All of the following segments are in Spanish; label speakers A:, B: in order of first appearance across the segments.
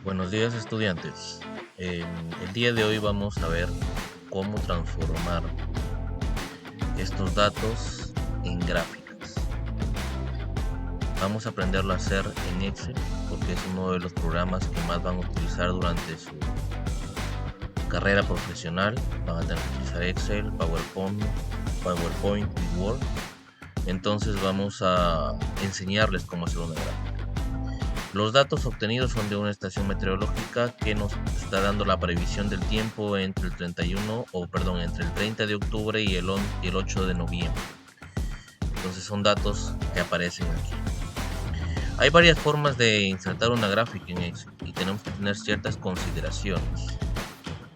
A: Buenos días, estudiantes. El día de hoy vamos a ver cómo transformar estos datos en gráficas. Vamos a aprenderlo a hacer en Excel porque es uno de los programas que más van a utilizar durante su carrera profesional. Van a tener que utilizar Excel, PowerPoint y Word. Entonces vamos a enseñarles cómo hacer una gráfica. Los datos obtenidos son de una estación meteorológica que nos está dando la previsión del tiempo entre el 30 de octubre y el 8 de noviembre. Entonces son datos que aparecen aquí. Hay varias formas de insertar una gráfica en Excel y tenemos que tener ciertas consideraciones.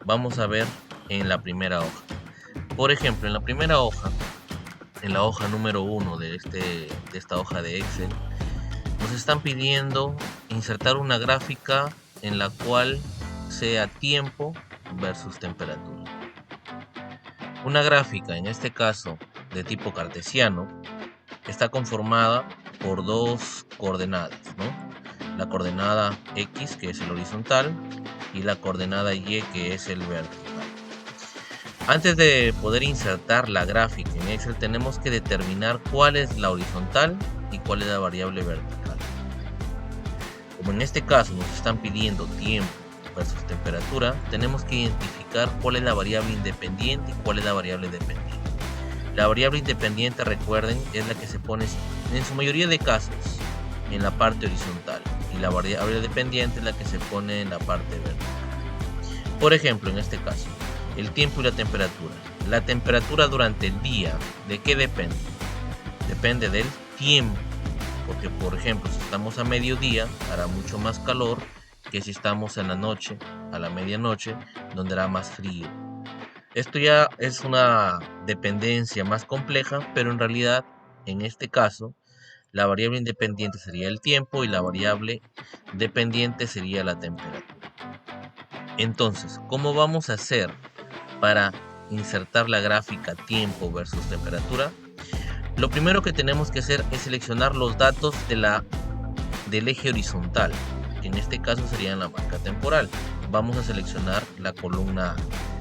A: Vamos a ver en la primera hoja. Por ejemplo, en la primera hoja, en la hoja número 1 de esta hoja de Excel, nos están pidiendo insertar una gráfica en la cual sea tiempo versus temperatura. Una gráfica, en este caso de tipo cartesiano, está conformada por dos coordenadas, ¿no? La coordenada X, que es el horizontal, y la coordenada Y, que es el vertical. Antes de poder insertar la gráfica en Excel, tenemos que determinar cuál es la horizontal y cuál es la variable vertical. Como en este caso nos están pidiendo tiempo versus temperatura, tenemos que identificar cuál es la variable independiente y cuál es la variable dependiente. La variable independiente, recuerden, es la que se pone en su mayoría de casos en la parte horizontal y la variable dependiente es la que se pone en la parte vertical. Por ejemplo, en este caso, el tiempo y la temperatura. La temperatura durante el día, ¿de qué depende? Depende del tiempo. Porque, por ejemplo, si estamos a mediodía, hará mucho más calor que si estamos en la noche, a la medianoche, donde hará más frío. Esto ya es una dependencia más compleja, pero en realidad, en este caso, la variable independiente sería el tiempo y la variable dependiente sería la temperatura. Entonces, ¿cómo vamos a hacer para insertar la gráfica tiempo versus temperatura? Lo primero que tenemos que hacer es seleccionar los datos del eje horizontal, que en este caso sería la marca temporal. Vamos a seleccionar la columna A.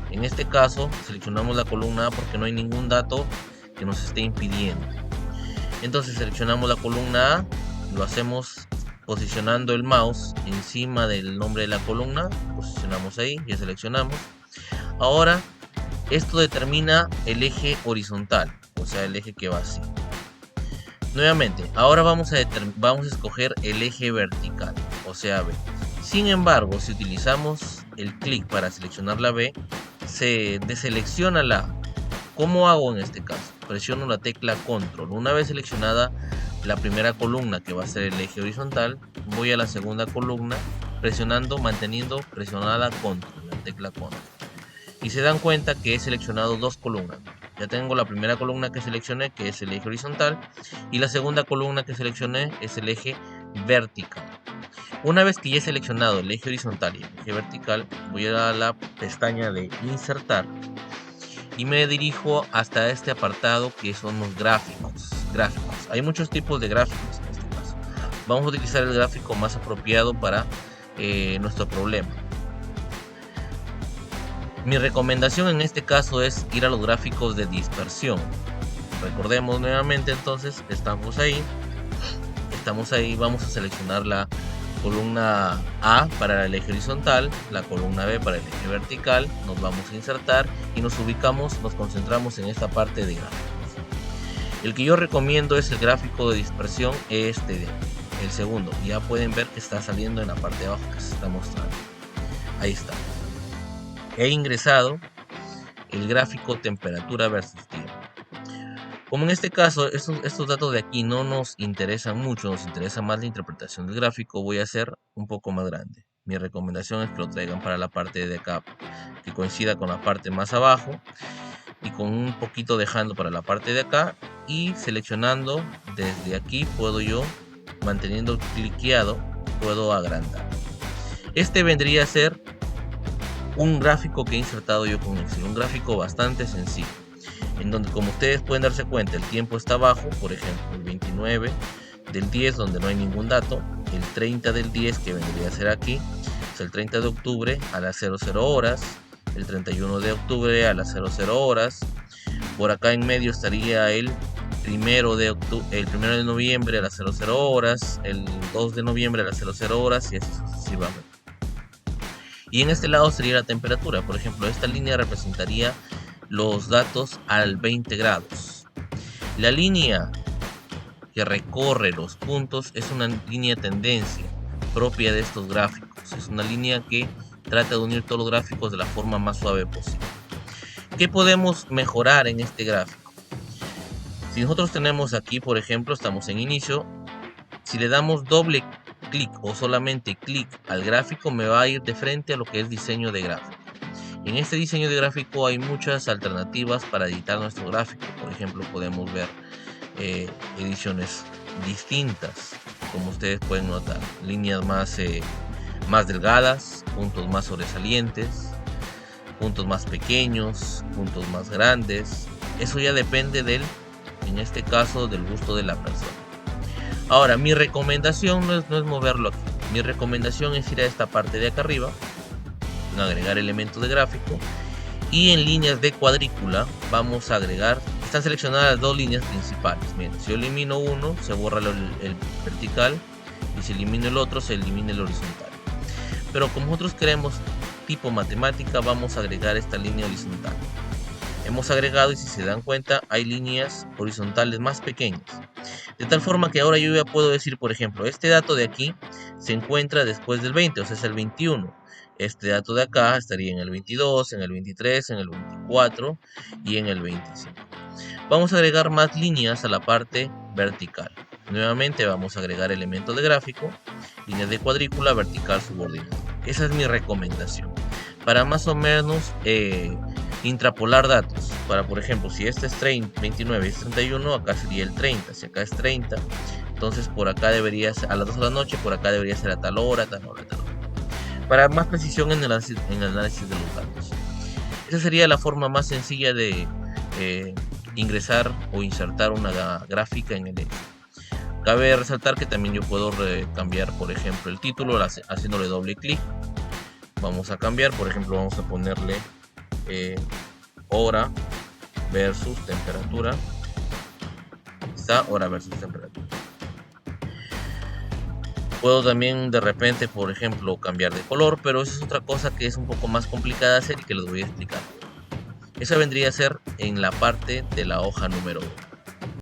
A: En este caso seleccionamos la columna A porque no hay ningún dato que nos esté impidiendo. Entonces seleccionamos la columna A, lo hacemos posicionando el mouse encima del nombre de la columna, posicionamos ahí, ya seleccionamos. Ahora esto determina el eje horizontal, o sea, el eje que va así. Nuevamente, ahora vamos a escoger el eje vertical, o sea, B. Sin embargo, si utilizamos el clic para seleccionar la B, se deselecciona la A. ¿Cómo hago en este caso? Presiono la tecla Control. Una vez seleccionada la primera columna, que va a ser el eje horizontal, voy a la segunda columna, manteniendo presionada Control, la tecla Control. Y se dan cuenta que he seleccionado dos columnas. Ya tengo la primera columna que seleccioné, que es el eje horizontal, y la segunda columna que seleccioné es el eje vertical. Una vez que ya he seleccionado el eje horizontal y el eje vertical, voy a la pestaña de insertar y me dirijo hasta este apartado que son los gráficos. Hay muchos tipos de gráficos en este caso. Vamos a utilizar el gráfico más apropiado para nuestro problema. Mi recomendación en este caso es ir a los gráficos de dispersión. Recordemos nuevamente, entonces estamos ahí, vamos a seleccionar la columna A para el eje horizontal, la columna B para el eje vertical, nos vamos a insertar y nos concentramos en esta parte de gráficos. El que yo recomiendo es el gráfico de dispersión, el segundo. Ya pueden ver que está saliendo en la parte de abajo que se está mostrando. Ahí está. He ingresado el gráfico temperatura versus tiempo. Como en este caso estos datos de aquí no nos interesan mucho, nos interesa más la interpretación del gráfico, voy a hacer un poco más grande. Mi recomendación es que lo traigan para la parte de acá, que coincida con la parte más abajo, y con un poquito dejando para la parte de acá, y seleccionando desde aquí puedo yo, manteniendo cliqueado, puedo agrandar. Este vendría a ser un gráfico que he insertado yo con Excel, un gráfico bastante sencillo, en donde, como ustedes pueden darse cuenta, el tiempo está abajo, por ejemplo, el 29 del 10, donde no hay ningún dato, el 30 del 10, que vendría a ser aquí, O sea, el 30 de octubre a las 00 horas, el 31 de octubre a las 00 horas. Por acá en medio estaría el primero de noviembre a las 00 horas, el 2 de noviembre a las 00 horas y así sucesivamente. Y en este lado sería la temperatura. Por ejemplo, esta línea representaría los datos al 20 grados. La línea que recorre los puntos es una línea tendencia propia de estos gráficos. Es una línea que trata de unir todos los gráficos de la forma más suave posible. ¿Qué podemos mejorar en este gráfico? Si nosotros tenemos aquí, por ejemplo, estamos en inicio, si le damos doble clic o solamente clic al gráfico, me va a ir de frente a lo que es diseño de gráfico. En este diseño de gráfico hay muchas alternativas para editar nuestro gráfico. Por ejemplo, podemos ver ediciones distintas, como ustedes pueden notar, líneas más delgadas, puntos más sobresalientes, puntos más pequeños, puntos más grandes. Eso ya depende en este caso, del gusto de la persona. Ahora, mi recomendación no es moverlo aquí. Mi recomendación es ir a esta parte de acá arriba, agregar elementos de gráfico, y en líneas de cuadrícula vamos a agregar, están seleccionadas dos líneas principales. Miren, si yo elimino uno, se borra el vertical, y si elimino el otro, se elimina el horizontal. Pero como nosotros queremos tipo matemática, vamos a agregar esta línea horizontal. Hemos agregado, y si se dan cuenta, hay líneas horizontales más pequeñas. De tal forma que ahora yo ya puedo decir, por ejemplo, este dato de aquí se encuentra después del 20, o sea, es el 21. Este dato de acá estaría en el 22, en el 23, en el 24 y en el 25. Vamos a agregar más líneas a la parte vertical. Nuevamente vamos a agregar elementos de gráfico, líneas de cuadrícula, vertical, subordinada. Esa es mi recomendación. Para más o menos intrapolar datos. Para, por ejemplo, si este es 29 y es 31, acá sería el 30. Si acá es 30, entonces por acá debería ser a las 2 de la noche, por acá debería ser a tal hora, tal hora, tal hora. Para más precisión en el análisis de los datos. Esa sería la forma más sencilla de ingresar o insertar una gráfica en el Excel. Cabe resaltar que también yo puedo cambiar, por ejemplo, el título haciéndole doble clic. Vamos a cambiar, por ejemplo, vamos a ponerle hora versus temperatura. Está hora versus temperatura. Puedo también de repente, por ejemplo, cambiar de color, pero eso es otra cosa que es un poco más complicada de hacer y que les voy a explicar. Esa vendría a ser en la parte de la hoja número 1.